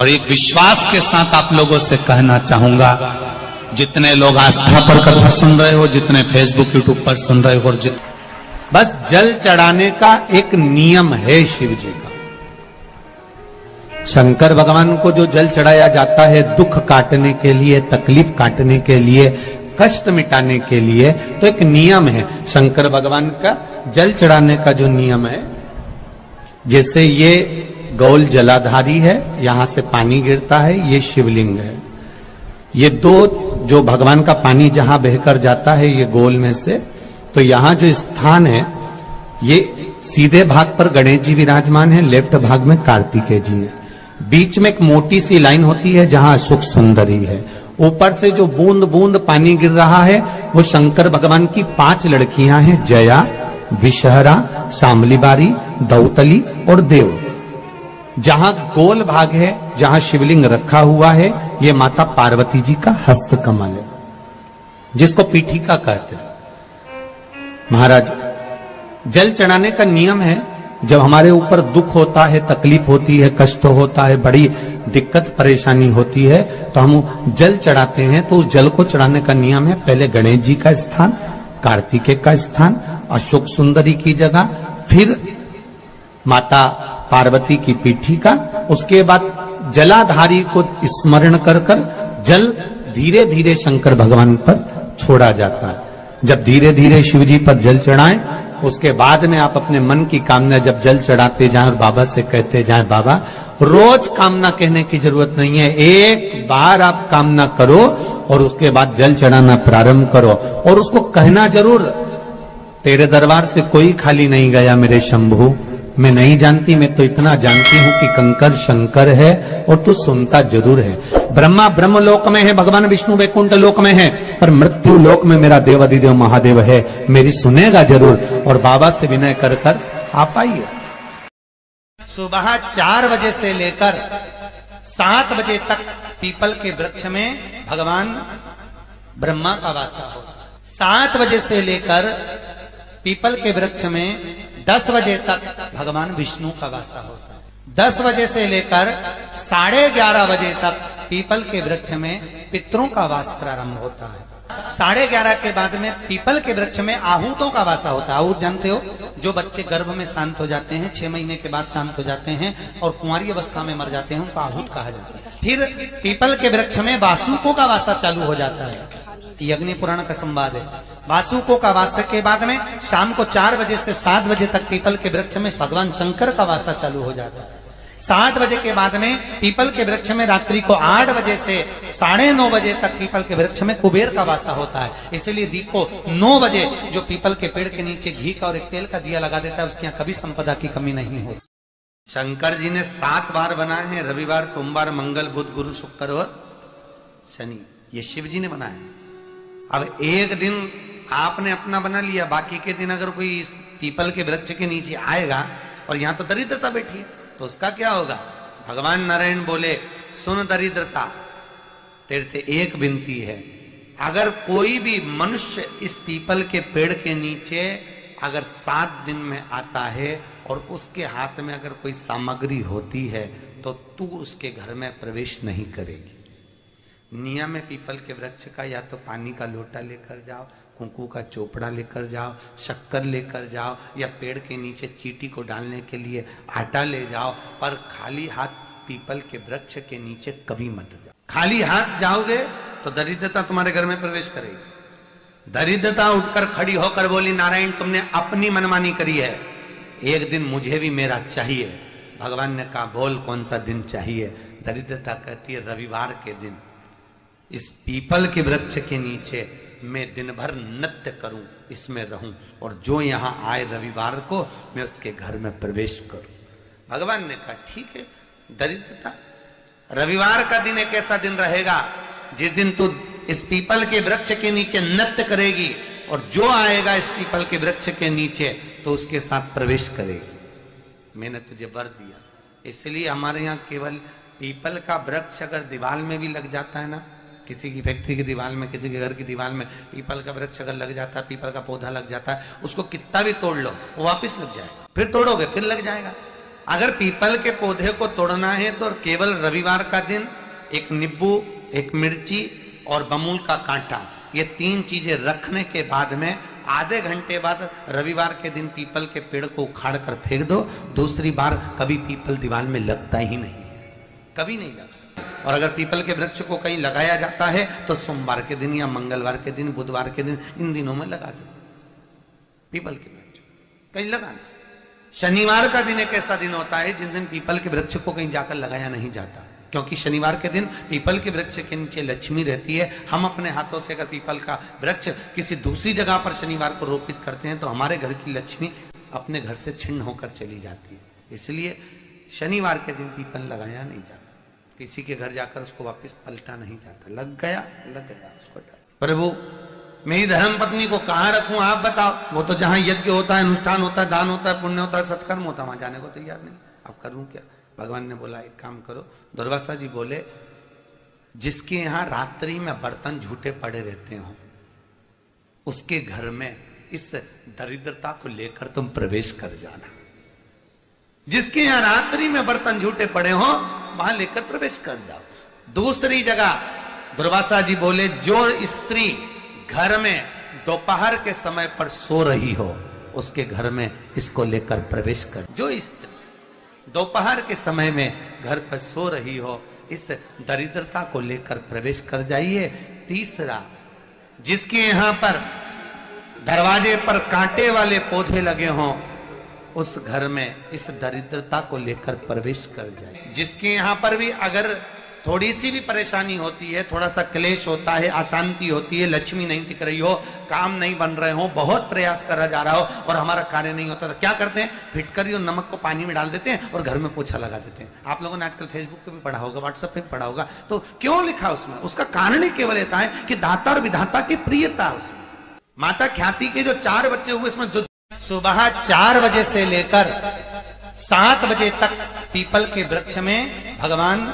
और एक विश्वास के साथ आप लोगों से कहना चाहूंगा, जितने लोग आस्था पर कथा सुन रहे हो, जितने फेसबुक यूट्यूब पर सुन रहे हो, और बस जल चढ़ाने का एक नियम है शिव जी का। शंकर भगवान को जो जल चढ़ाया जाता है दुख काटने के लिए, तकलीफ काटने के लिए, कष्ट मिटाने के लिए, तो एक नियम है शंकर भगवान का जल चढ़ाने का जो नियम है। जैसे ये गौल जलाधारी है, यहां से पानी गिरता है, ये शिवलिंग है। ये दो जो भगवान का पानी जहां बहकर जाता है ये गोल में से, तो यहां जो स्थान है ये सीधे भाग पर गणेश जी विराजमान है, लेफ्ट भाग में कार्तिकेय जी है। बीच में एक मोटी सी लाइन होती है जहां अशोक सुंदरी है। ऊपर से जो बूंद बूंद पानी गिर रहा है वो शंकर भगवान की 5 लड़कियां हैं, जया, विषहरा, शामलीबारी, दौतली और देव। जहां गोल भाग है, जहां शिवलिंग रखा हुआ है, ये माता पार्वती जी का हस्त कमल है, जिसको पीठिका कहते हैं। महाराज, जल चढ़ाने का नियम है, जब हमारे ऊपर दुख होता है, तकलीफ होती है, कष्ट होता है, बड़ी दिक्कत परेशानी होती है, तो हम जल चढ़ाते हैं। तो उस जल को चढ़ाने का नियम है, पहले गणेश जी का स्थान, कार्तिकेय का स्थान, अशोक सुंदरी की जगह, फिर माता पार्वती की पीठिका, उसके बाद जलाधारी को स्मरण कर कर जल धीरे धीरे शंकर भगवान पर छोड़ा जाता है। जब धीरे धीरे शिव जी पर जल चढ़ाएं, उसके बाद में आप अपने मन की कामना जब जल चढ़ाते जाएं और बाबा से कहते जाएं, बाबा रोज कामना कहने की जरूरत नहीं है, एक बार आप कामना करो और उसके बाद जल चढ़ाना प्रारंभ करो। और उसको कहना जरूर, तेरे दरबार से कोई खाली नहीं गया मेरे शंभू, मैं नहीं जानती, मैं तो इतना जानती हूं कि कंकर शंकर है और तू सुनता जरूर है। ब्रह्मा ब्रह्म लोक में है, भगवान विष्णु वैकुंठ लोक में है, पर मृत्यु लोक में मेरा देवाधिदेव महादेव है, मेरी सुनेगा जरूर। और बाबा से विनय कर कर आप आइए। सुबह 4 बजे से लेकर 7 बजे तक पीपल के वृक्ष में भगवान ब्रह्मा का वासा होता है। 7 बजे से लेकर पीपल के वृक्ष में 10 बजे तक भगवान विष्णु का वासा होता है। 10 बजे से लेकर 11:30 बजे तक पीपल के वृक्ष में पितरों का वास प्रारंभ होता है। 11:30 के बाद में पीपल के वृक्ष में आहूतों का वासा होता है। आहूत जानते हो, जो बच्चे गर्भ में शांत हो जाते हैं, 6 महीने के बाद शांत हो जाते हैं और कुंवारी अवस्था में मर जाते हैं, उनको आहूत कहा जाता है। फिर पीपल के वृक्ष में वासुकों का वासा चालू हो जाता है, ये अग्नि पुराण का संवाद है। वासुकों का वासा के बाद में शाम को 4 बजे से 7 बजे तक पीपल के वृक्ष में भगवान शंकर का वासा चालू हो जाता है। 7 बजे के बाद में पीपल के वृक्ष में रात्रि को 8 बजे से 9:30 बजे तक पीपल के वृक्ष में कुबेर का वासा होता है। इसलिए दीप को 9 बजे जो पीपल के पेड़ के नीचे घी का और एक तेल का दिया लगा देता है, उसके यहाँ कभी संपदा की कमी नहीं होती। शंकर जी ने 7 बार बनाए हैं, रविवार, सोमवार, मंगल, बुध, गुरु, शुक्र और शनि, ये शिव जी ने बनाए। अब एक दिन आपने अपना बना लिया, बाकी के दिन अगर कोई इस पीपल के वृक्ष के नीचे आएगा और यहां तो दरिद्रता बैठी है, तो उसका क्या होगा? भगवान नारायण बोले, सुन दरिद्रता, तेरे से एक विनती है, अगर कोई भी मनुष्य इस पीपल के पेड़ के नीचे अगर 7 दिन में आता है और उसके हाथ में अगर कोई सामग्री होती है तो तू उसके घर में प्रवेश नहीं करेगी। नियम है पीपल के वृक्ष का, या तो पानी का लोटा लेकर जाओ, कुंकू का चोपड़ा लेकर जाओ, शक्कर लेकर जाओ, या पेड़ के नीचे चींटी को डालने के लिए आटा ले जाओ, पर खाली हाथ पीपल के वृक्ष के नीचे कभी मत जाओ। खाली हाथ जाओगे तो दरिद्रता तुम्हारे घर में प्रवेश करेगी। दरिद्रता उठकर खड़ी होकर बोली, नारायण तुमने अपनी मनमानी करी है, एक दिन मुझे भी मेरा चाहिए। भगवान ने कहा, बोल कौन सा दिन चाहिए? दरिद्रता कहती है, रविवार के दिन इस पीपल के वृक्ष के नीचे मैं दिन भर नृत्य करूं, इसमें रहूं, और जो यहां आए रविवार को मैं उसके घर में प्रवेश करूं। भगवान ने कहा, ठीक है। दरिद्रता, रविवार का दिन एक ऐसा दिन रहेगा जिस दिन तू इस पीपल के वृक्ष के नीचे नृत्य करेगी और जो आएगा इस पीपल के वृक्ष के नीचे तो उसके साथ प्रवेश करेगी। मैंने तुझे वर दिया। इसलिए हमारे यहाँ केवल पीपल का वृक्ष अगर दीवार में भी लग जाता है ना, किसी की फैक्ट्री की दीवार में, किसी के घर की दीवार में पीपल का वृक्ष अगर लग जाता है, पीपल का पौधा लग जाता है, उसको कितना भी तोड़ लो वो वापस लग जाएगा, फिर तोड़ोगे फिर लग जाएगा। अगर पीपल के पौधे को तोड़ना है तो केवल रविवार का दिन एक नींबू, एक मिर्ची और बमूल का कांटा, ये 3 चीजें रखने के बाद में आधे घंटे बाद रविवार के दिन पीपल के पेड़ को उखाड़ कर फेंक दो। दूसरी बार कभी पीपल दीवार में लगता ही नहीं, कभी नहीं लग सकता। और अगर पीपल के वृक्ष को कहीं लगाया जाता है तो सोमवार के दिन या मंगलवार के दिन, बुधवार के दिन, इन दिनों में लगा सकते पीपल के वृक्ष कहीं लगाना। शनिवार का दिन एक ऐसा दिन होता है जिन दिन पीपल के वृक्ष को कहीं जाकर लगाया नहीं जाता, क्योंकि शनिवार के दिन पीपल के वृक्ष के नीचे लक्ष्मी रहती है। हम अपने हाथों से अगर पीपल का वृक्ष किसी दूसरी जगह पर शनिवार को रोपित करते हैं तो हमारे घर की लक्ष्मी अपने घर से छिन्न होकर चली जाती है। इसलिए शनिवार के दिन पीपल लगाया नहीं जाता, किसी के घर जाकर उसको वापस पलटा नहीं जाता। लग गया उसको। प्रभु मेरी धर्म पत्नी को कहां रखूं आप बताओ। वो तो जहां यज्ञ होता है, अनुष्ठान होता है, दान होता है, पुण्य होता है, सत्कर्म होता है, वहां जाने को तैयार नहीं। अब करूं क्या? भगवान ने बोला एक काम करो। दुर्वासा जी बोले जिसके यहां रात्रि में बर्तन झूठे पड़े रहते हो उसके घर में इस दरिद्रता को लेकर तुम प्रवेश कर जाना। जिसके यहां रात्रि में बर्तन झूठे पड़े हो वहां लेकर प्रवेश कर जाओ। दूसरी जगह दुर्वासा जी बोले जो स्त्री घर में दोपहर के समय पर सो रही हो उसके घर में इसको लेकर प्रवेश कर। जो स्त्री दोपहर के समय में घर पर सो रही हो इस दरिद्रता को लेकर प्रवेश कर जाइए। तीसरा, जिसके यहां पर दरवाजे पर कांटे वाले पौधे लगे हों उस घर में इस दरिद्रता को लेकर प्रवेश कर जाए। जिसके यहां पर भी अगर थोड़ी सी भी परेशानी होती है, थोड़ा सा क्लेश होता है, अशांति होती है, लक्ष्मी नहीं टिक रही हो, काम नहीं बन रहे हो, बहुत प्रयास करा जा रहा हो और हमारा कार्य नहीं होता, तो क्या करते हैं? फिटकरी और नमक को पानी में डाल देते हैं और घर में पोछा लगा देते हैं। आप लोगों ने आजकल फेसबुक पे भी पढ़ा होगा, व्हाट्सएप पे भी पढ़ा होगा। तो क्यों लिखा उसमें? उसका कारण ही केवल रहता है कि दाता और विधाता की प्रियता उसमें। माता ख्याति के जो 4 बच्चे हुए इसमें जो सुबह 4 बजे से लेकर 7 बजे तक पीपल के वृक्ष में भगवान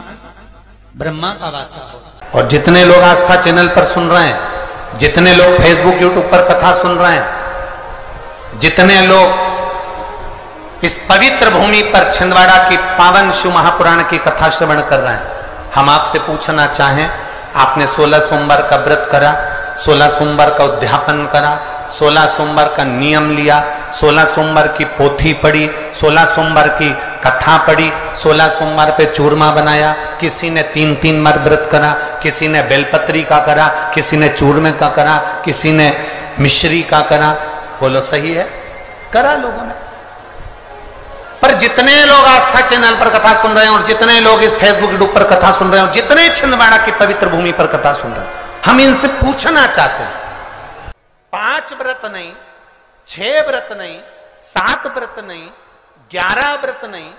ब्रह्मा का वासा हो। और जितने लोग आस्था चैनल पर सुन रहे हैं, जितने लोग फेसबुक यूट्यूब पर कथा सुन रहे हैं, जितने लोग इस पवित्र भूमि पर छिंदवाड़ा की पावन शिव महापुराण की कथा श्रवण कर रहे हैं, हम आपसे पूछना चाहें, आपने 16 सोमवार का व्रत करा, 16 सोमवार का उद्यापन करा, 16 सोमवार का नियम लिया, 16 सोमवार की पोथी पढ़ी, 16 सोमवार की कथा पढ़ी, 16 सोमवार पे चूरमा बनाया, किसी ने 3 बार व्रत करा, किसी ने बेलपत्री का करा, किसी ने चूरमे का करा, किसी ने मिश्री का करा। बोलो सही है? करा लोगों ने। पर जितने लोग आस्था चैनल पर कथा सुन रहे हैं और जितने लोग इस फेसबुक यूट्यूब पर कथा सुन रहे हैं और जितने छिंदवाड़ा की पवित्र भूमि पर कथा सुन रहे हैं, हम इनसे पूछना चाहते हैं, 5 व्रत नहीं, 6 व्रत नहीं, 7 व्रत नहीं, 11 व्रत नहीं।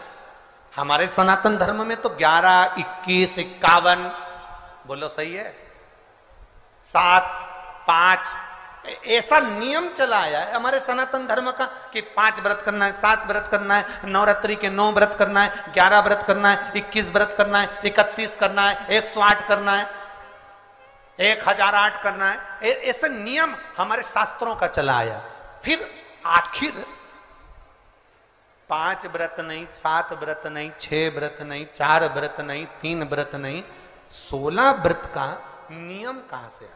हमारे सनातन धर्म में तो 11, 21, 51, बोलो सही है, 7, 5 ऐसा नियम चला आया है हमारे सनातन धर्म का कि 5 व्रत करना है, 7 व्रत करना है, नवरात्रि के 9 व्रत करना है, 11 व्रत करना है, 21 व्रत करना है, 31 करना है, 108 करना है, 1008 करना है। ऐसा नियम हमारे शास्त्रों का चला आया। फिर आखिर 5 व्रत नहीं, 7 व्रत नहीं, 6 व्रत नहीं, 4 व्रत नहीं, 3 व्रत नहीं, 16 व्रत का नियम कहां से आया?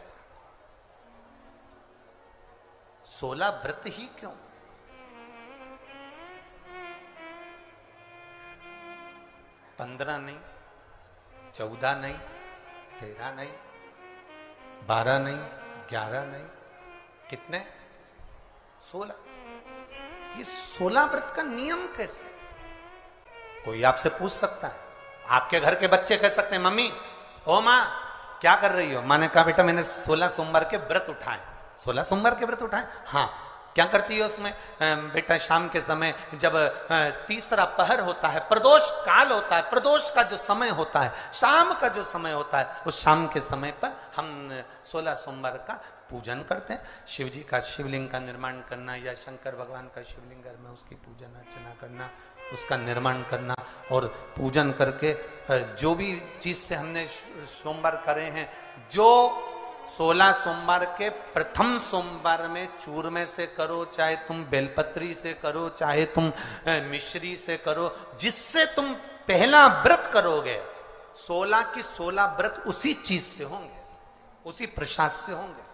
16 व्रत ही क्यों? पंद्रह नहीं, 14 नहीं, 13 नहीं, 12 नहीं, 11 नहीं, कितने? 16। ये 16 व्रत का नियम कैसे? कोई आपसे पूछ सकता है, आपके घर के बच्चे कह सकते हैं, मम्मी ओ माँ क्या कर रही हो? माँ ने कहा बेटा मैंने 16 सोमवार के व्रत उठाए। 16 सोमवार के व्रत उठाए? हाँ। क्या करती है उसमें? बेटा शाम के समय जब तीसरा पहर होता है, प्रदोष काल होता है, प्रदोष का जो समय होता है, शाम का जो समय होता है, उस शाम के समय पर हम 16 सोमवार का पूजन करते हैं। शिव जी का शिवलिंग का निर्माण करना या शंकर भगवान का शिवलिंग घर में उसकी पूजन अर्चना करना, उसका निर्माण करना और पूजन करके जो भी चीज से हमने सोमवार करे हैं, जो 16 सोमवार के प्रथम सोमवार में चूरमे से करो, चाहे तुम बेलपत्री से करो, चाहे तुम मिश्री से करो, जिससे तुम पहला व्रत करोगे 16 की 16 व्रत उसी चीज से होंगे, उसी प्रसाद से होंगे।